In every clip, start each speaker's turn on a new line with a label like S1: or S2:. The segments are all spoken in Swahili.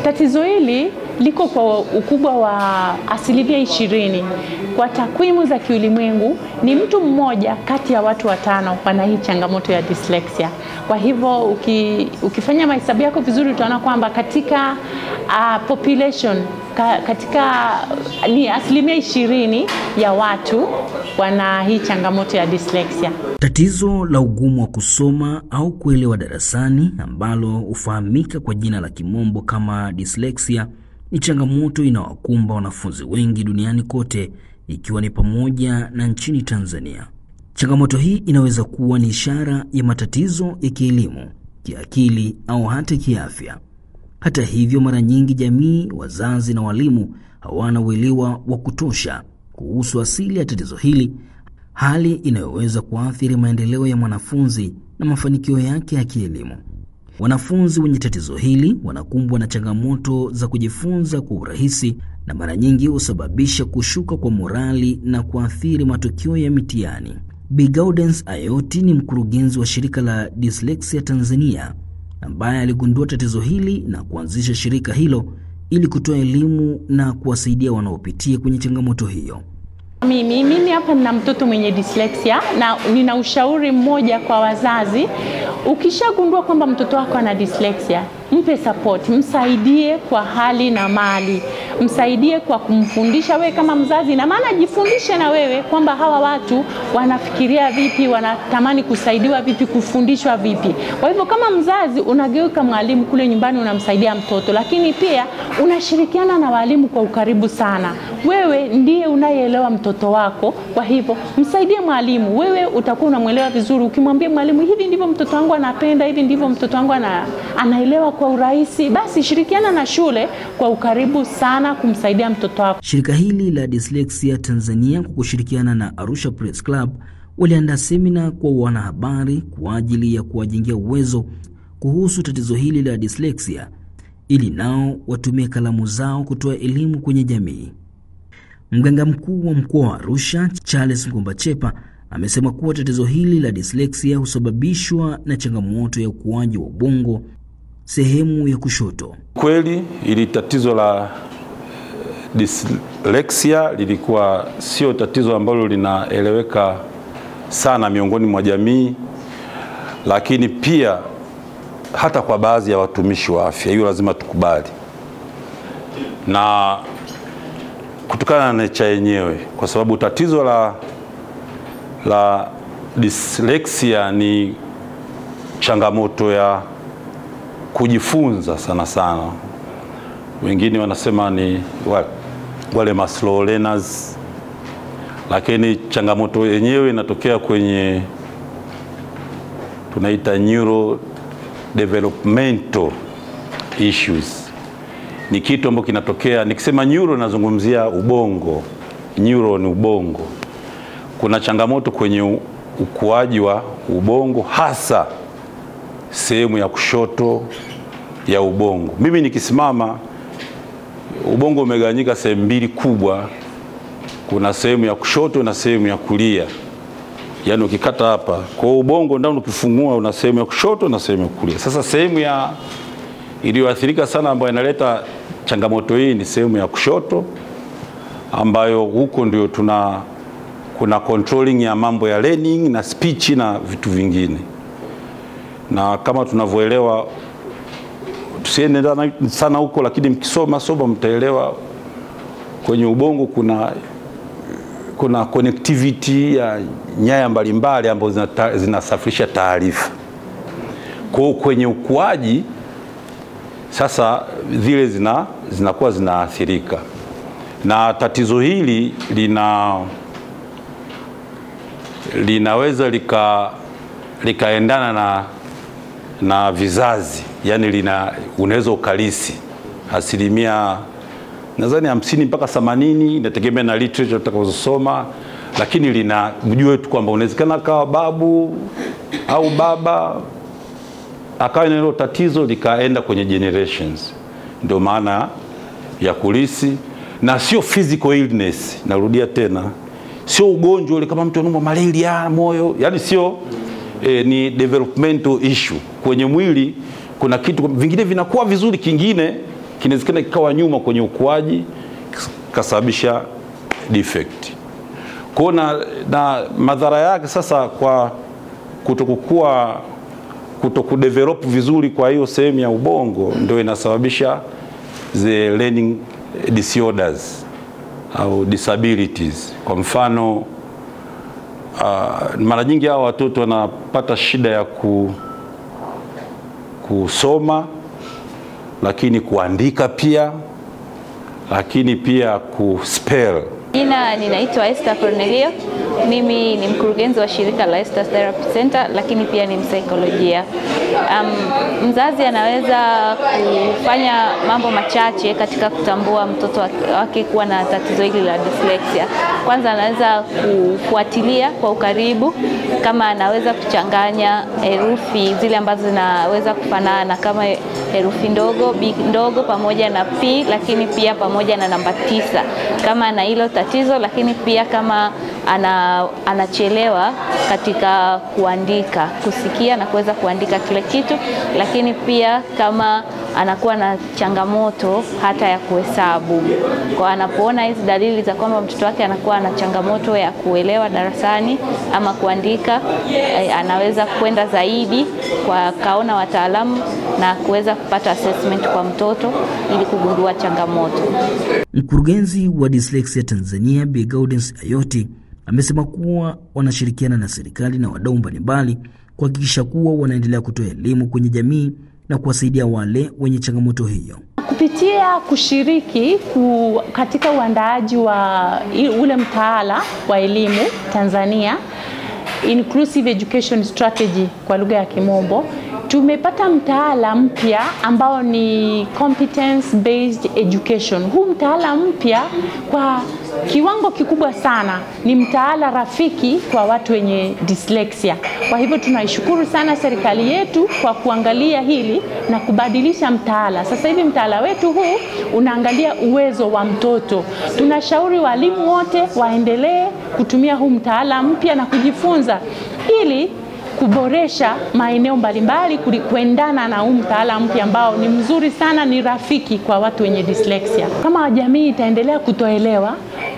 S1: Tatizo hili liko kwa ukubwa wa 20%. Kwa takwimu za kiulimwengu ni mtu mmoja kati ya watu 5 wana hii changamoto ya dyslexia. Kwa hivyo ukifanya mahesabu yako vizuri utaona kwamba katika population katika ni 20% ya watu wana hii changamoto ya dyslexia.
S2: Tatizo la ugumu wa kusoma au kuelewa darasani ambalo hufahamika kwa jina la kimombo kama dyslexia ni changamoto inawakumba wanafunzi wengi duniani kote, ikiwa ni pamoja na nchini Tanzania. Changamoto hii inaweza kuwa ni ishara ya matatizo ya kielimu, kiakili au hata kiafya. Hata hivyo, mara nyingi jamii, wazazi na walimu hawana uelewa wa kutosha kuhusu asili ya tatizo hili, hali inayoweza kuathiri maendeleo ya mwanafunzi na mafanikio yake ya kielimu. Wanafunzi wenye tatizo hili wanakumbwa na changamoto za kujifunza kwa urahisi na mara nyingi husababisha kushuka kwa morali na kuathiri matokeo ya mitihani. Bi Gaudence Ayoti ni mkurugenzi wa shirika la Dyslexia Tanzania, ambaye aligundua tatizo hili na kuanzisha shirika hilo ili kutoa elimu na kuwasaidia wanaopitia kwenye changamoto hiyo.
S1: Mimi hapa nina mtoto mwenye dyslexia na nina ushauri mmoja kwa wazazi. Ukishagundua kwamba mtoto wako ana dyslexia, mpe support, msaidie kwa hali na mali. Msaidie kwa kumfundisha wewe kama mzazi, na maana jifundishe na wewe kwamba hawa watu wanafikiria vipi, wanatamani kusaidiwa vipi, kufundishwa vipi. Kwa hivyo kama mzazi unageuka mwalimu kule nyumbani, unamsaidia mtoto, lakini pia unashirikiana na walimu kwa ukaribu sana. Wewe ndiye unayeelewa mtoto wako, kwa hivyo msaidie mwalimu. Wewe utakuwa unamuelewa vizuri ukimwambia mwalimu, hivi ndivyo mtoto wangu anapenda, hivi ndivyo mtoto wangu anaelewa kwa urahisi. Basi shirikiana na shule kwa ukaribu sana kumsaidia mtoto wako.
S2: Shirika hili la Dyslexia Tanzania kwa kushirikiana na Arusha Press Club waliandaa semina kwa wanahabari kwa ajili ya kuwajengea uwezo kuhusu tatizo hili la dyslexia ili nao watumie kalamu zao kutoa elimu kwenye jamii. Mganga mkuu wa mkoa wa Arusha, Charles Ngombachepa, amesema kuwa tatizo hili la dyslexia husababishwa na changamoto ya ukuaji wa ubongo sehemu ya kushoto.
S3: Kweli ili tatizo la dyslexia lilikuwa sio tatizo ambalo linaeleweka sana miongoni mwa jamii, lakini pia hata kwa baadhi ya watumishi wa afya. Hiyo lazima tukubali. Na kutokana na nature yenyewe, kwa sababu tatizo la dyslexia ni changamoto ya kujifunza sana sana. Wengine wanasema ni wale slow learners, lakini changamoto yenyewe inatokea kwenye tunaita neuro developmental issues. Ni kitu ambacho kinatokea, nikisema neuro nazungumzia ubongo. Neuro ni ubongo. Kuna changamoto kwenye ukuaji wa ubongo, hasa sehemu ya kushoto ya ubongo. Mimi nikisimama, ubongo umegawanyika sehemu mbili kubwa. Kuna sehemu ya kushoto na sehemu ya kulia. Yaani ukikata hapa, kwa ubongo ndani ukifungua una sehemu ya kushoto na sehemu ya kulia. Sasa sehemu ya iliyoathirika sana ambayo inaleta changamoto hii ni sehemu ya kushoto, ambayo huko ndio kuna controlling ya mambo ya learning na speech na vitu vingine. Na kama tunavyoelewa, tusiende sana huko, lakini mkisoma mtaelewa kwenye ubongo kuna connectivity ya nyaya mbalimbali ambazo zinasafirisha taarifa. Kwa kwenye ukuaji sasa zile zinakuwa zinaathirika. Na tatizo hili linaweza likaendana na vizazi. Yaani unaweza ukalisi asilimia nadhani 50 mpaka 80, inategemea na literature utakazosoma, lakini mjue tu kwamba unawezekana kawa babu au baba akawa na hilo tatizo likaenda kwenye generations. Ndio maana ya kulisi, na sio physical illness. Narudia tena, sio ugonjwa ule kama mtu anaumwa malaria, moyo, yani sio ni developmental issue. Kwenye mwili kuna kitu vingine vinakuwa vizuri, kingine kinawezekana kikawa nyuma kwenye ukuaji kasababisha defect. Kwa na madhara yake sasa kwa kutokudevelop vizuri kwa hiyo sehemu ya ubongo ndio inasababisha the learning disorders au disabilities. Kwa mfano mara nyingi hao watoto wanapata shida ya kusoma, lakini kuandika pia, lakini pia kuspell.
S4: Ninaitwa Esther Cornelio. Mimi ni mkurugenzi wa shirika la Esther Therapy Center, lakini pia ni msaikolojia. Mzazi anaweza kufanya mambo machache katika kutambua mtoto wake kuwa na tatizo hili la dyslexia. Kwanza anaweza kufuatilia kwa ukaribu kama anaweza kuchanganya herufi zile ambazo zinaweza kufanana kama herufi ndogo, B ndogo pamoja na P, lakini pia pamoja na namba 9 kama ana hilo tatizo, lakini pia kama anachelewa katika kuandika, kusikia na kuweza kuandika kile kitu, lakini pia kama anakuwa na changamoto hata ya kuhesabu. Kwa anapoona hizi dalili za kwamba mtoto wake anakuwa na changamoto ya kuelewa darasani ama kuandika, anaweza kwenda zaidi kwa kaona wataalamu na kuweza kupata assessment kwa mtoto ili kugundua changamoto.
S2: Mkurugenzi wa Dyslexia Tanzania Bi Gaudence Ayoti amesema kuwa wanashirikiana na serikali na wadau mbalimbali kuhakikisha kuwa wanaendelea kutoa elimu kwenye jamii na kuwasaidia wale wenye changamoto hiyo.
S1: Kupitia kushiriki katika uandaaji wa ule mtaala wa elimu Tanzania, Inclusive Education Strategy kwa lugha ya Kimombo, tumepata mtaala mpya ambao ni Competence Based Education. Huu mtaala mpya kwa kiwango kikubwa sana ni mtaala rafiki kwa watu wenye dyslexia. Kwa hivyo tunaishukuru sana serikali yetu kwa kuangalia hili na kubadilisha mtaala. Sasa hivi mtaala wetu huu unaangalia uwezo wa mtoto. Tunashauri walimu wote waendelee kutumia huu mtaala mpya na kujifunza ili kuboresha maeneo mbalimbali kuendana na huu mtaala mpya ambao ni mzuri sana, ni rafiki kwa watu wenye dyslexia. Kama jamii itaendelea kutoelewa,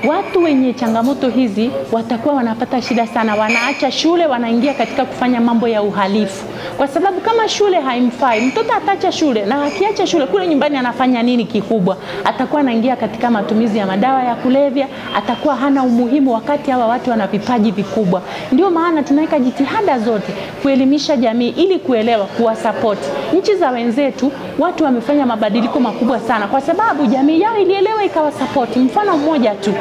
S1: watu wenye changamoto hizi watakuwa wanapata shida sana, wanaacha shule, wanaingia katika kufanya mambo ya uhalifu. Kwa sababu kama shule haimfai, mtoto ataacha shule, na akiacha shule kule nyumbani anafanya nini kikubwa? Atakuwa anaingia katika matumizi ya madawa ya kulevya, atakuwa hana umuhimu wakati hawa watu wana vipaji vikubwa. Ndio maana tunaweka jitihada zote kuelimisha jamii ili kuelewa, kuwa support. Nchi za wenzetu watu wamefanya mabadiliko makubwa sana kwa sababu jamii yao ilielewa ikawa support. Mfano mmoja tu,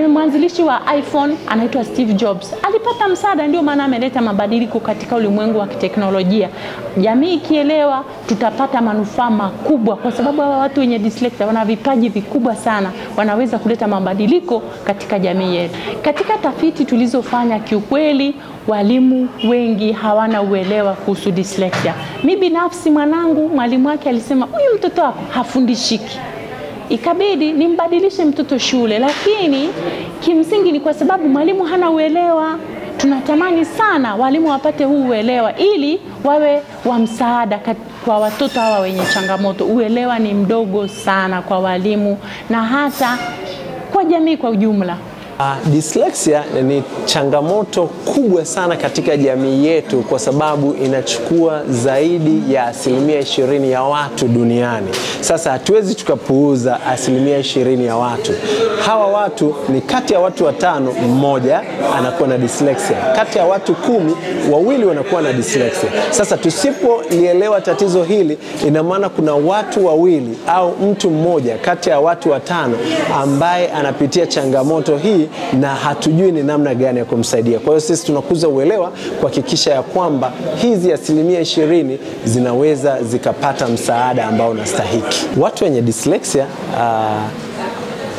S1: mwanzilishi wa iPhone anaitwa Steve Jobs. Alipata msaada, ndio maana ameleta mabadiliko katika ulimwengu wa teknolojia. Jamii ikielewa, tutapata manufaa makubwa kwa sababu hawa watu wenye dyslexia wana vipaji vikubwa sana, wanaweza kuleta mabadiliko katika jamii yetu. Katika tafiti tulizofanya, kiukweli walimu wengi hawana uelewa kuhusu dyslexia. Mimi binafsi mwanangu, mwalimu wake alisema, "Huyu mtoto wako hafundishiki." Ikabidi nimbadilishe mtoto shule, lakini kimsingi ni kwa sababu mwalimu hana uelewa. Tunatamani sana walimu wapate huu uelewa ili wawe wa msaada kwa watoto hawa wenye changamoto. Uelewa ni mdogo sana kwa walimu na hata kwa jamii kwa ujumla.
S5: Dyslexia ni changamoto kubwa sana katika jamii yetu kwa sababu inachukua zaidi ya 20% ya watu duniani. Sasa hatuwezi tukapuuza 20% ya watu. Hawa watu ni kati ya watu 5, mmoja anakuwa na dyslexia. Kati ya watu 10, 2 wanakuwa na dyslexia. Sasa tusipolielewa tatizo hili, ina maana kuna watu 2 au mtu mmoja kati ya watu 5 ambaye anapitia changamoto hii na hatujui ni namna gani ya kumsaidia. Kwa hiyo sisi tunakuza uelewa kuhakikisha ya kwamba hizi 20% zinaweza zikapata msaada ambao unastahiki. Watu wenye dyslexia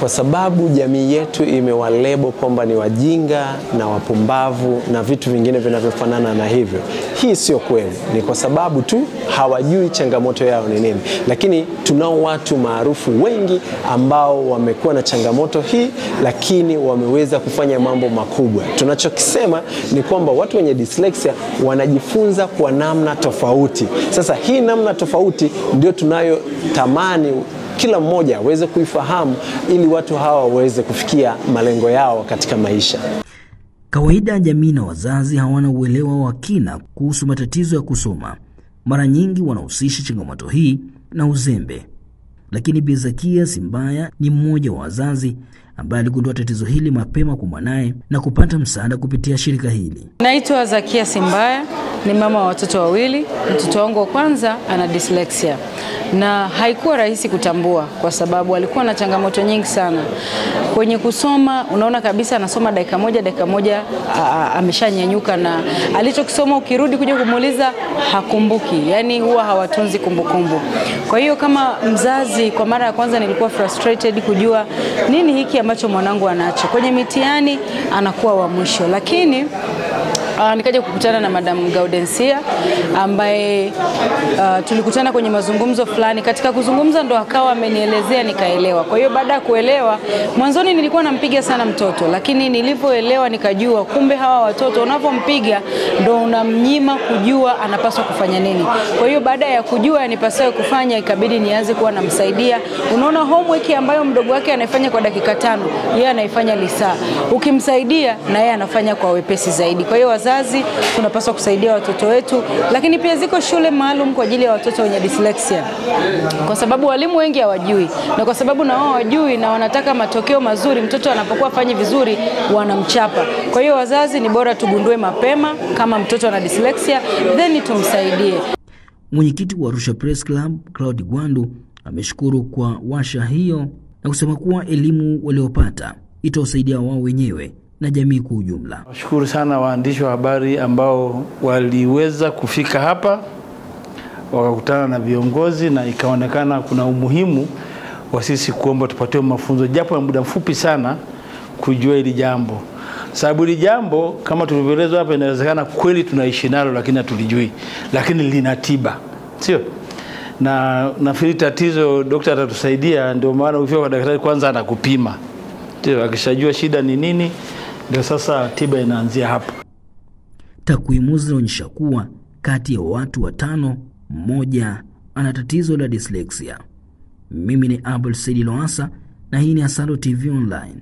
S5: kwa sababu jamii yetu imewalebo kwamba ni wajinga na wapumbavu na vitu vingine vinavyofanana na hivyo, Hii sio kweli, ni kwa sababu tu hawajui changamoto yao ni nini. Lakini tunao watu maarufu wengi ambao wamekuwa na changamoto hii, lakini wameweza kufanya mambo makubwa. Tunachokisema ni kwamba watu wenye dyslexia wanajifunza kwa namna tofauti. Sasa hii namna tofauti ndio tunayotamani kila mmoja aweze kuifahamu, ili watu hawa waweze kufikia malengo yao katika maisha.
S2: Kawaida jamii na wazazi hawana uelewa wa kina kuhusu matatizo ya kusoma. Mara nyingi wanahusisha changamoto hii na uzembe. Lakini Bi Zakia Simbaya ni mmoja wa wazazi ambaye aligundua tatizo hili mapema kwa mwanae na kupata msaada kupitia shirika hili.
S6: Naitwa Zakia Simbaya, ni mama wa watoto wawili. Mtoto wangu wa kwanza ana dyslexia. Na haikuwa rahisi kutambua kwa sababu alikuwa na changamoto nyingi sana. Kwenye kusoma unaona kabisa anasoma dakika moja ameshanyanyuka, na alichokisoma ukirudi kuja kumuuliza hakumbuki. Yaani huwa hawatunzi kumbukumbu. Kwa hiyo kama mzazi, kwa mara ya kwanza nilikuwa frustrated kujua nini hiki ambacho mwanangu anacho. Kwenye mitihani anakuwa wa mwisho, lakini nikaja kukutana na Madam Gaudensia ambaye tulikutana kwenye mazungumzo fulani. Katika kuzungumza ndo akawa amenielezea, nikaelewa. Kwa hiyo baada ya kuelewa, mwanzoni nilikuwa nampiga sana mtoto, lakini nilipoelewa nikajua kumbe hawa watoto unapompiga ndo unamnyima kujua anapaswa kufanya nini. Kwa hiyo baada ya kujua anipaswa kufanya, ikabidi nianze kuwa namsaidia. Unaona homework ambayo mdogo wake anaifanya kwa dakika 5, yeye anaifanya lisaa. Ukimsaidia na yeye anafanya kwa wepesi zaidi. Kwa hiyo wazazi tunapaswa kusaidia watoto wetu, lakini pia ziko shule maalum kwa ajili ya watoto wenye dyslexia. Kwa sababu walimu wengi hawajui, na kwa sababu na wao hawajui na wanataka matokeo mazuri, mtoto anapokuwa afanye vizuri wanamchapa. Kwa hiyo wazazi ni bora tugundue mapema kama mtoto ana dyslexia, then tumsaidie.
S2: Mwenyekiti wa Arusha Press Club, Claude Gwandu, ameshukuru kwa washa hiyo na kusema kuwa elimu waliopata itawasaidia wao wenyewe na jamii kwa ujumla.
S7: Nashukuru sana waandishi wa habari ambao waliweza kufika hapa, wakakutana na viongozi, na ikaonekana kuna umuhimu wa sisi kuomba tupatiwe mafunzo japo ya muda mfupi sana kujua hili jambo. Sababu hili jambo kama tulivyoelezwa hapa, inawezekana kweli tunaishi nalo lakini hatulijui, lakini lina tiba, sio? Na nafikiri tatizo daktari atatusaidia, ndio maana ukifika kwa daktari kwanza anakupima. Sio, akishajua shida ni nini, ndio sasa tiba inaanzia hapo.
S2: Takwimu zinaonyesha kuwa kati ya watu 5, 1 ana tatizo la dyslexia. Mimi ni Abel Saidi Loasa na hii ni Asalo TV Online.